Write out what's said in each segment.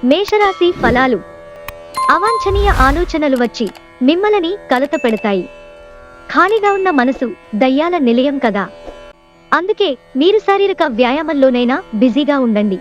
మేషరాశి ఫలాలు. అవాంఛనీయ ఆలోచనలు వచ్చి మిమ్మల్ని కలత పెడతాయి. ఖాళీగా ఉన్న మనసు దయ్యాల నిలయం కదా. అందుకే మీరు శారీరక వ్యాయామంలోనైనా బిజీగా ఉండండి.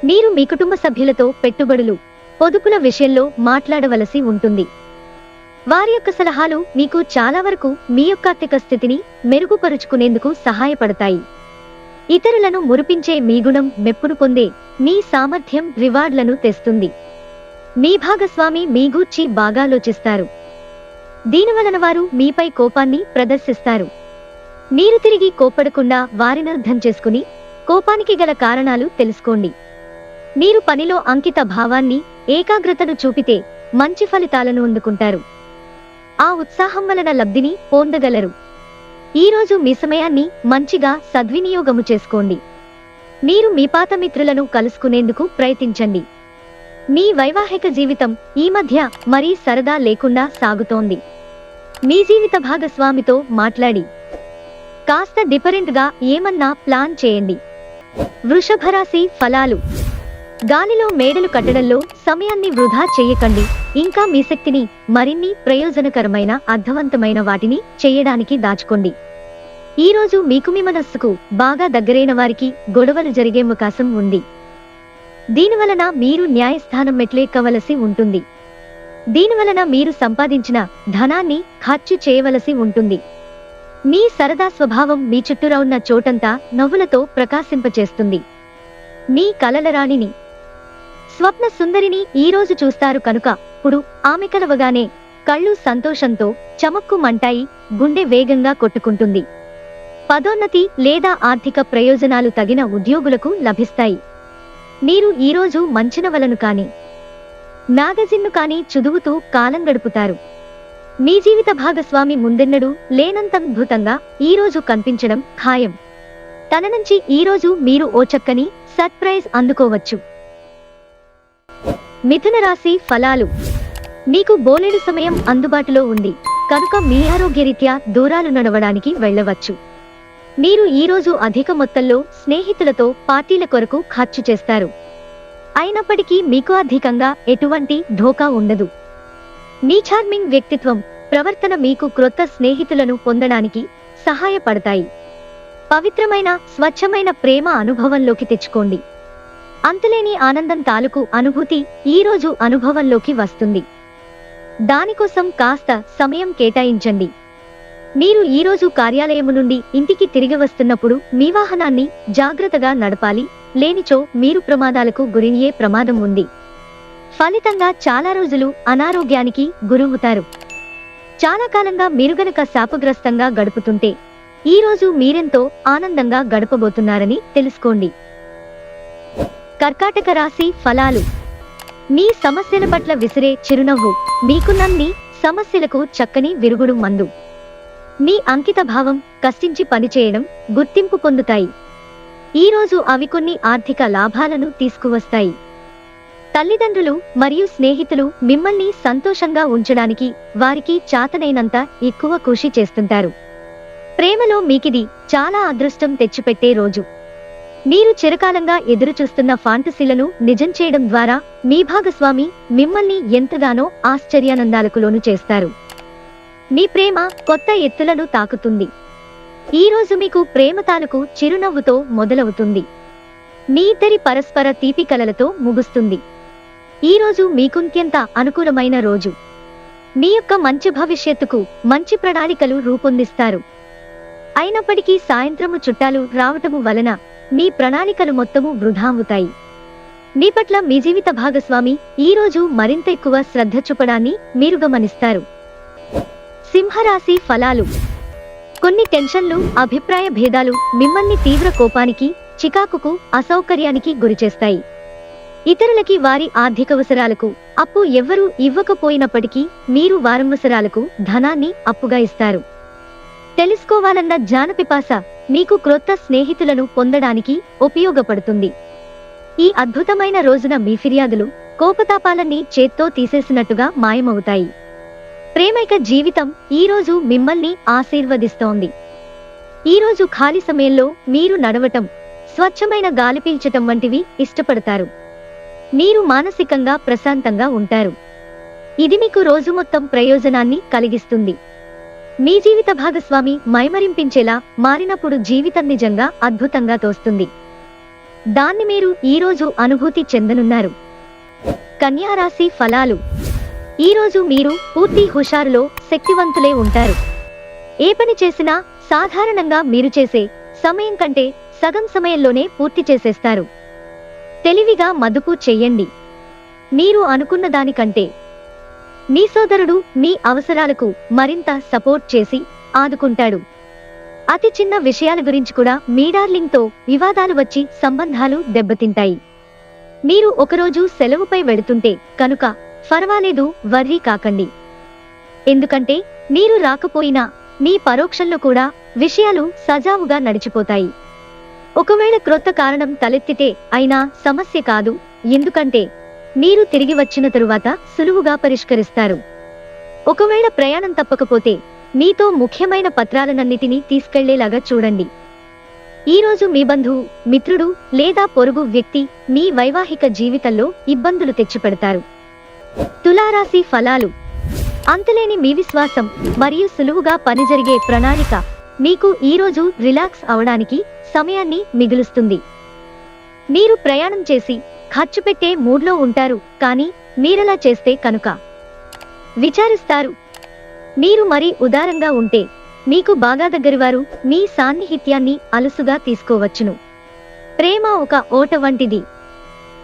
మీరు మీ కుటుంబ సభ్యులతో పెట్టుబడులు, పొదుపుల విషయంలో మాట్లాడవలసి ఉంటుంది. వారి యొక్క సలహాలు మీకు చాలా వరకు మీ యొక్క ఆర్థిక స్థితిని మెరుగుపరుచుకునేందుకు సహాయపడతాయి. ఇతరులను మురిపించే మీ గుణం మెప్పును పొందే మీ సామర్థ్యం రివార్డులను తెస్తుంది. మీ భాగస్వామి మీ గూర్చి బాగా ఆలోచిస్తారు. దీనివలన వారు మీపై కోపాన్ని ప్రదర్శిస్తారు. మీరు తిరిగి కోప్పడకుండా వారిని అర్థం చేసుకుని కోపానికి గల కారణాలు తెలుసుకోండి. మీరు పనిలో అంకిత భావాన్ని, ఏకాగ్రతను చూపితే మంచి ఫలితాలను అందుకుంటారు. ఆ ఉత్సాహం వలన లబ్ధిని పొందగలరు. ఈరోజు మీ సమయాన్ని మంచిగా సద్వినియోగము చేసుకోండి. మీరు మీ పాత మిత్రులను కలుసుకునేందుకు ప్రయత్నించండి. మీ వైవాహిక జీవితం ఈ మధ్య మరీ సరదా లేకుండా సాగుతోంది. మీ జీవిత భాగస్వామితో మాట్లాడి కాస్త డిఫరెంట్గా ఏమన్నా ప్లాన్ చేయండి. వృషభరాశి ఫలాలు. గాలిలో మేడలు కట్టడంలో సమయాన్ని వృధా చేయకండి. ఇంకా మీ శక్తిని మరిన్ని ప్రయోజనకరమైన, అర్థవంతమైన వాటిని చేయడానికి దాచుకోండి. ఈరోజు మీకు మీ మనస్సుకు బాగా దగ్గరైన వారికి గొడవలు జరిగే అవకాశం ఉంది. దీనివలన మీరు న్యాయస్థానం మెట్లెక్కవలసి ఉంటుంది. దీనివలన మీరు సంపాదించిన ధనాన్ని ఖర్చు చేయవలసి ఉంటుంది. మీ సరదా స్వభావం మీ చుట్టూరా ఉన్న చోటంతా నవ్వులతో ప్రకాశింపచేస్తుంది. మీ కలల రాణిని, స్వప్న సుందరిని ఈరోజు చూస్తారు కనుక ఇప్పుడు ఆమె కలవగానే కళ్ళు సంతోషంతో చమక్కుమంటాయి, గుండె వేగంగా కొట్టుకుంటుంది. పదోన్నతి లేదా ఆర్థిక ప్రయోజనాలు తగిన ఉద్యోగులకు లభిస్తాయి. మీరు ఈరోజు మంచినవలను కాని, మ్యాగజిన్ను కాని చదువుతూ కాలం గడుపుతారు. మీ జీవిత భాగస్వామి ముందెన్నడూ లేనంత అద్భుతంగా ఈరోజు కనిపించడం ఖాయం. తన నుంచి ఈరోజు మీరు ఓ చక్కని సర్ప్రైజ్ అందుకోవచ్చు. మిథున రాశి ఫలాలు. మీకు బోలెడు సమయం అందుబాటులో ఉంది కనుక మీ ఆరోగ్యరీత్యా దూరాలు నడవడానికి వెళ్ళవచ్చు. మీరు ఈరోజు అధిక మొత్తంలో స్నేహితులతో పార్టీల కొరకు ఖర్చు చేస్తారు. అయినప్పటికీ మీకు అధికంగా ఎటువంటి ఢోకా ఉండదు. మీ చార్మింగ్ వ్యక్తిత్వం, ప్రవర్తన మీకు క్రొత్త స్నేహితులను పొందడానికి సహాయపడతాయి. పవిత్రమైన, స్వచ్ఛమైన ప్రేమ అనుభవంలోకి తెచ్చుకోండి. అంతులేని ఆనందం తాలూకు అనుభూతి ఈరోజు అనుభవంలోకి వస్తుంది. దానికోసం కాస్త సమయం కేటాయించండి. మీరు ఈరోజు కార్యాలయము నుండి ఇంటికి తిరిగి వస్తున్నప్పుడు మీ వాహనాన్ని జాగ్రత్తగా నడపాలి. లేనిచో మీరు ప్రమాదాలకు గురయ్యే ప్రమాదం ఉంది. ఫలితంగా చాలా రోజులు అనారోగ్యానికి గురవుతారు. చాలా కాలంగా మీరు గనక శాపగ్రస్తంగా గడుపుతుంటే ఈరోజు మీరెంతో ఆనందంగా గడపబోతున్నారని తెలుసుకోండి. కర్కాటక రాశి ఫలాలు. మీ సమస్యల పట్ల విసిరే చిరునవ్వు మీకున్నన్ని సమస్యలకు చక్కని విరుగుడు మందు. మీ అంకిత భావం, కష్టించి పనిచేయడం గుర్తింపు పొందుతాయి. ఈరోజు అవి కొన్ని ఆర్థిక లాభాలను తీసుకువస్తాయి. తల్లిదండ్రులు మరియు స్నేహితులు మిమ్మల్ని సంతోషంగా ఉంచడానికి వారికి చాతనైనంత ఎక్కువ కృషి చేస్తుంటారు. ప్రేమలో మీకిది చాలా అదృష్టం తెచ్చిపెట్టే రోజు. మీరు చిరకాలంగా ఎదురుచూస్తున్న ఫాంటసీలను నిజం చేయడం ద్వారా మీ భాగస్వామి మిమ్మల్ని ఎంతగానో ఆశ్చర్యానందాలకు లోను చేస్తారు. మీ ప్రేమ కొత్త ఎత్తులను తాకుతుంది. ఈరోజు మీకు ప్రేమ తాలూకు చిరునవ్వుతో మొదలవుతుంది. మీ ఇద్దరి పరస్పర తీపి కలలతో ముగుస్తుంది. ఈరోజు మీకుంత్యంత అనుకూలమైన రోజు. మీ యొక్క మంచి భవిష్యత్తుకు మంచి ప్రణాళికలు రూపొందిస్తారు. అయినప్పటికీ సాయంత్రము చుట్టాలు రావటము వలన మీ ప్రణాళికలు మొత్తము వృధా అవుతాయి. మీ పట్ల మీ జీవిత భాగస్వామి ఈరోజు మరింత ఎక్కువ శ్రద్ధ చూపడాన్ని మీరు గమనిస్తారు. సింహరాశి ఫలాలు. కొన్ని టెన్షన్లు, అభిప్రాయ భేదాలు మిమ్మల్ని తీవ్ర కోపానికి, చికాకుకు, అసౌకర్యానికి గురిచేస్తాయి. ఇతరులకి వారి ఆర్థికవసరాలకు అప్పు ఎవ్వరూ ఇవ్వకపోయినప్పటికీ మీరు వారవసరాలకు ధనాన్ని అప్పుగా ఇస్తారు. తెలుసుకోవాలన్న జ్ఞానపిపాస మీకు క్రొత్త స్నేహితులను పొందడానికి ఉపయోగపడుతుంది. ఈ అద్భుతమైన రోజున మీ ఫిర్యాదులు, కోపతాపాలన్నీ చేత్తో తీసేసినట్టుగా మాయమవుతాయి. ప్రేమైక జీవితం ఈరోజు మిమ్మల్ని ఆశీర్వదిస్తోంది. ఈరోజు ఖాళీ సమయంలో మీరు నడవటం, స్వచ్ఛమైన గాలి పీల్చటం వంటివి ఇష్టపడతారు. మీరు మానసికంగా ప్రశాంతంగా ఉంటారు. ఇది మీకు రోజు మొత్తం ప్రయోజనాన్ని కలిగిస్తుంది. మీ జీవిత భాగస్వామి మైమరింపించేలా మారినప్పుడు జీవితం నిజంగా అద్భుతంగా తోస్తుంది. దాన్ని మీరు ఈరోజు అనుభూతి చెందనున్నారు. కన్యా రాశి ఫలాలు. ఈరోజు మీరు పూర్తి హుషారులో శక్తివంతులే ఉంటారు. ఏ పని చేసినా సాధారణంగా మీరు చేసే సమయం కంటే సగం సమయంలోనే పూర్తి చేసేస్తారు. తెలివిగా మదుపు చెయ్యండి. మీరు అనుకున్న దానికంటే మీ సోదరుడు మీ అవసరాలకు మరింత సపోర్ట్ చేసి ఆదుకుంటాడు. అతి చిన్న విషయాల గురించి కూడా మీ డార్లింగ్తో వివాదాలు వచ్చి సంబంధాలు దెబ్బతింటాయి. మీరు ఒకరోజు సెలవుపై వెడుతుంటే కనుక పర్వాలేదు, వర్రీ కాకండి. ఎందుకంటే మీరు రాకపోయినా మీ పరోక్షంలో కూడా విషయాలు సజావుగా నడిచిపోతాయి. ఒకవేళ క్రొత్త కారణం తలెత్తితే అయినా సమస్య కాదు, ఎందుకంటే మీరు తిరిగి వచ్చిన తరువాత సులువుగా పరిష్కరిస్తారు. ఒకవేళ ప్రయాణం తప్పకపోతే మీతో ముఖ్యమైన పత్రాలనన్నిటినీ తీసుకెళ్లేలాగా చూడండి. ఈరోజు మీ బంధువు, మిత్రుడు లేదా పొరుగు వ్యక్తి మీ వైవాహిక జీవితంలో ఇబ్బందులు తెచ్చిపెడతారు. తులారాశి ఫలాలు. అంతులేని మీ విశ్వాసం మరియు సులువుగా పని జరిగే ప్రణాళిక మీకు ఈరోజు రిలాక్స్ అవడానికి సమయాన్ని మిగులుస్తుంది. మీరు ప్రయాణం చేసి ఖర్చు పెట్టే మూడ్లో ఉంటారు, కానీ మీరలా చేస్తే కనుక విచారిస్తారు. మీరు మరీ ఉదారంగా ఉంటే మీకు బాగా దగ్గరివారు మీ సాన్నిహిత్యాన్ని అలుసుగా తీసుకోవచ్చును. ప్రేమ ఒక ఓట వంటిది.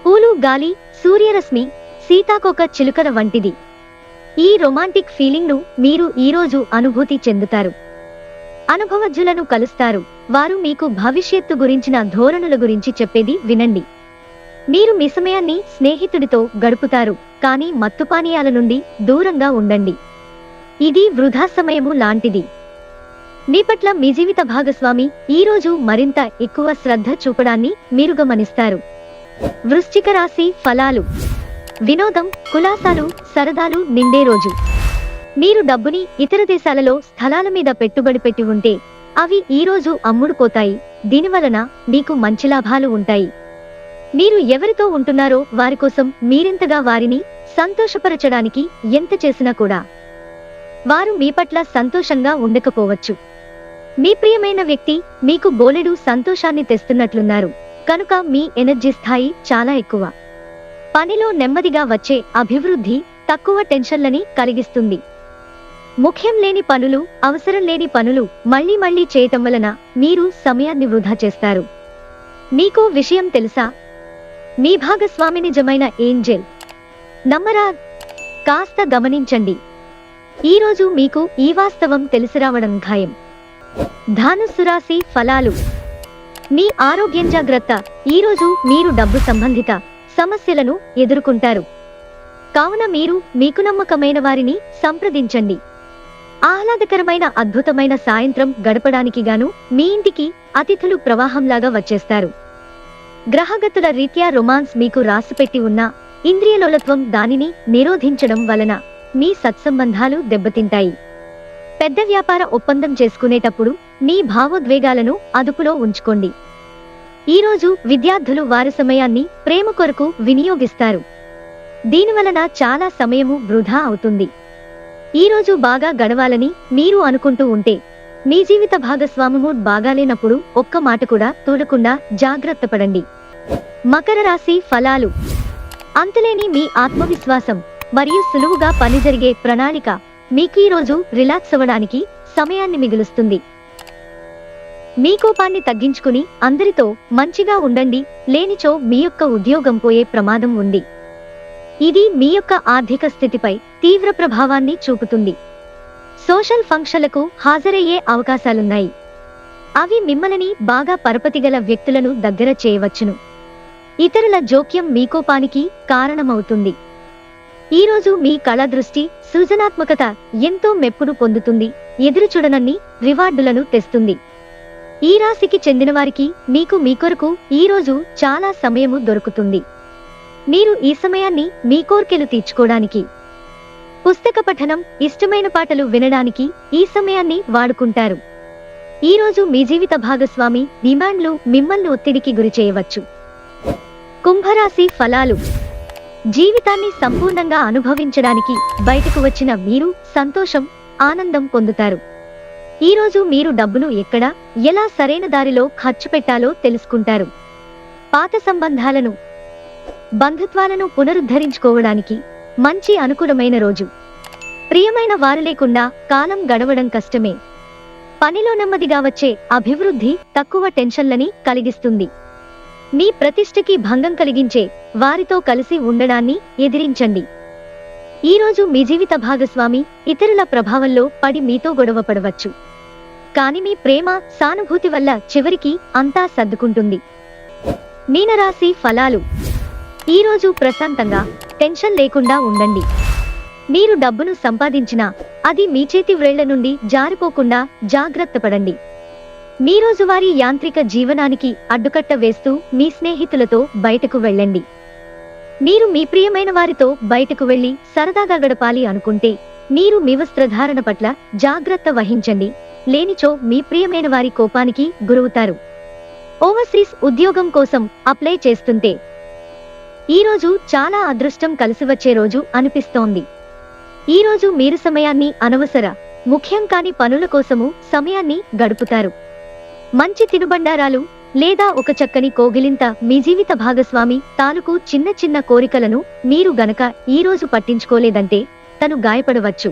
పూలు, గాలి, సూర్యరశ్మి, సీతాకోక చిలుకల వంటిది. ఈ రొమాంటిక్ ఫీలింగ్ను మీరు ఈరోజు అనుభూతి చెందుతారు. అనుభవజ్ఞులను కలుస్తారు. వారు మీకు భవిష్యత్తు గురించిన ధోరణుల గురించి చెప్పేది వినండి. మీరు మీ సమయాన్ని స్నేహితుడితో గడుపుతారు, కానీ మత్తుపానీయాల నుండి దూరంగా ఉండండి. ఇది వృధా సమయము లాంటిది. మీ పట్ల మీ జీవిత భాగస్వామి ఈరోజు మరింత ఎక్కువ శ్రద్ధ చూపడాన్ని మీరు గమనిస్తారు. వృశ్చిక రాశి ఫలాలు. వినోదం, కులాసాలు, సరదాలు నిండే రోజు. మీరు డబ్బుని ఇతర దేశాలలో స్థలాల మీద పెట్టుబడి పెట్టి ఉంటే అవి ఈరోజు అమ్ముడుపోతాయి. దీనివలన మీకు మంచి లాభాలు ఉంటాయి. మీరు ఎవరితో ఉంటున్నారో వారి కోసం మీరెంతగా వారిని సంతోషపరచడానికి ఎంత చేసినా కూడా వారు మీ పట్ల సంతోషంగా ఉండకపోవచ్చు. మీ ప్రియమైన వ్యక్తి మీకు బోలెడు సంతోషాన్ని తెస్తున్నట్లున్నారు, కనుక మీ ఎనర్జీ స్థాయి చాలా ఎక్కువ. పనిలో నెమ్మదిగా వచ్చే అభివృద్ధి తక్కువ టెన్షన్లని కలిగిస్తుంది. ముఖ్యం లేని పనులు, అవసరం లేని పనులు మళ్లీ మళ్లీ చేయటం వలన మీరు సమయాన్ని వృధా చేస్తారు. మీకు విషయం తెలుసా? మీ భాగస్వామి నిజమైన ఏంజెల్. నమ్మరా? కాస్త గమనించండి. ఈరోజు మీకు ఈ వాస్తవం తెలిసిరావడం ఖాయం. ధనుస్సు రాశి ఫలాలు. మీ ఆరోగ్యం జాగ్రత్త. ఈరోజు మీరు డబ్బు సంబంధిత సమస్యలను ఎదుర్కొంటారు, కావున మీరు మీకు నమ్మకమైన వారిని సంప్రదించండి. ఆహ్లాదకరమైన అద్భుతమైన సాయంత్రం గడపడానికి గాను మీ ఇంటికి అతిథులు ప్రవాహంలాగా వచ్చేస్తారు. గ్రహగతుల రీత్యా రొమాన్స్ మీకు రాసిపెట్టి ఉన్న ఇంద్రియలోలత్వం దానిని నిరోధించడం వలన మీ సత్సంబంధాలు దెబ్బతింటాయి. పెద్ద వ్యాపార ఒప్పందం చేసుకునేటప్పుడు మీ భావోద్వేగాలను అదుపులో ఉంచుకోండి. ఈరోజు విద్యార్థులు వారి సమయాన్ని ప్రేమ కొరకు వినియోగిస్తారు. దీనివలన చాలా సమయము వృధా అవుతుంది. ఈరోజు బాగా గడవాలని మీరు అనుకుంటూ ఉంటే మీ జీవిత భాగస్వామము బాగాలేనప్పుడు ఒక్క మాట కూడా తూలకుండా జాగ్రత్త పడండి. మకర రాశి ఫలాలు. అంతులేని మీ ఆత్మవిశ్వాసం మరియు సులువుగా పని జరిగే ప్రణాళిక మీకు ఈరోజు రిలాక్స్ అవ్వడానికి సమయాన్ని మిగులుస్తుంది. మీ కోపాన్ని తగ్గించుకుని అందరితో మంచిగా ఉండండి, లేనిచో మీ యొక్క ఉద్యోగం పోయే ప్రమాదం ఉంది. ఇది మీ యొక్క ఆర్థిక స్థితిపై తీవ్ర ప్రభావాన్ని చూపుతుంది. సోషల్ ఫంక్షన్లకు హాజరయ్యే అవకాశాలున్నాయి. అవి మిమ్మల్ని బాగా పరపతిగల వ్యక్తులను దగ్గర చేయవచ్చును. ఇతరుల జోక్యం మీ కోపానికి కారణమవుతుంది. ఈరోజు మీ కళ, దృష్టి, సృజనాత్మకత ఎంతో మెప్పును పొందుతుంది. ఎదురుచూడనన్ని రివార్డులను తెస్తుంది. ఈ రాశికి చెందినవారికి మీకు మీ కొరకు ఈరోజు చాలా సమయము దొరుకుతుంది. మీరు ఈ సమయాన్ని మీ కోర్కెలు తీర్చుకోవడానికి, పుస్తక పఠనం, ఇష్టమైన పాటలు వినడానికి ఈ సమయాన్ని వాడుకుంటారు. ఈరోజు మీ జీవిత భాగస్వామి డిమాండ్లు మిమ్మల్ని ఒత్తిడికి గురి చేయవచ్చు. కుంభరాశి ఫలాలు. జీవితాన్ని సంపూర్ణంగా అనుభవించడానికి బయటకు వచ్చిన మీరు సంతోషం, ఆనందం పొందుతారు. ఈరోజు మీరు డబ్బును ఎక్కడ, ఎలా సరైన దారిలో ఖర్చు పెట్టాలో తెలుసుకుంటారు. పాత సంబంధాలను, బంధుత్వాలను పునరుద్ధరించుకోవడానికి మంచి అనుకూలమైన రోజు. ప్రియమైన వారు లేకుండా కాలం గడవడం కష్టమే. పనిలో నెమ్మదిగా వచ్చే అభివృద్ధి తక్కువ టెన్షన్లని కలిగిస్తుంది. మీ ప్రతిష్టకి భంగం కలిగించే వారితో కలిసి ఉండడాన్ని ఎదిరించండి. ఈరోజు మీ జీవిత భాగస్వామి ఇతరుల ప్రభావంలో పడి మీతో గొడవ పడవచ్చు. కాని మీ ప్రేమ, సానుభూతి వల్ల చివరికి అంతా సర్దుకుంటుంది. మీనరాశి ఫలాలు. ఈరోజు ప్రశాంతంగా, టెన్షన్ లేకుండా ఉండండి. మీరు డబ్బును సంపాదించినా అది మీ చేతి వ్రేళ్ల నుండి జారిపోకుండా జాగ్రత్త పడండి. మీ రోజువారీ యాంత్రిక జీవనానికి అడ్డుకట్ట వేస్తూ మీ స్నేహితులతో బయటకు వెళ్ళండి. మీరు మీ ప్రియమైన వారితో బయటకు వెళ్లి సరదాగా గడపాలి అనుకుంటే మీరు మీ వస్త్రధారణ పట్ల జాగ్రత్త వహించండి. లేనిచో మీ ప్రియమైన వారి కోపానికి గురవుతారు. ఓవర్సీస్ ఉద్యోగం కోసం అప్లై చేస్తుంటే ఈరోజు చాలా అదృష్టం కలిసివచ్చే రోజు అనిపిస్తోంది. ఈరోజు మీరు సమయాన్ని అనవసర, ముఖ్యం కాని పనుల కోసము సమయాన్ని గడుపుతారు. మంచి తినుబండారాలు లేదా ఒక చక్కని కోగిలింత మీ జీవిత భాగస్వామి తాలూకు చిన్న చిన్న కోరికలను మీరు గనక ఈరోజు పట్టించుకోలేదంటే తను గాయపడవచ్చు.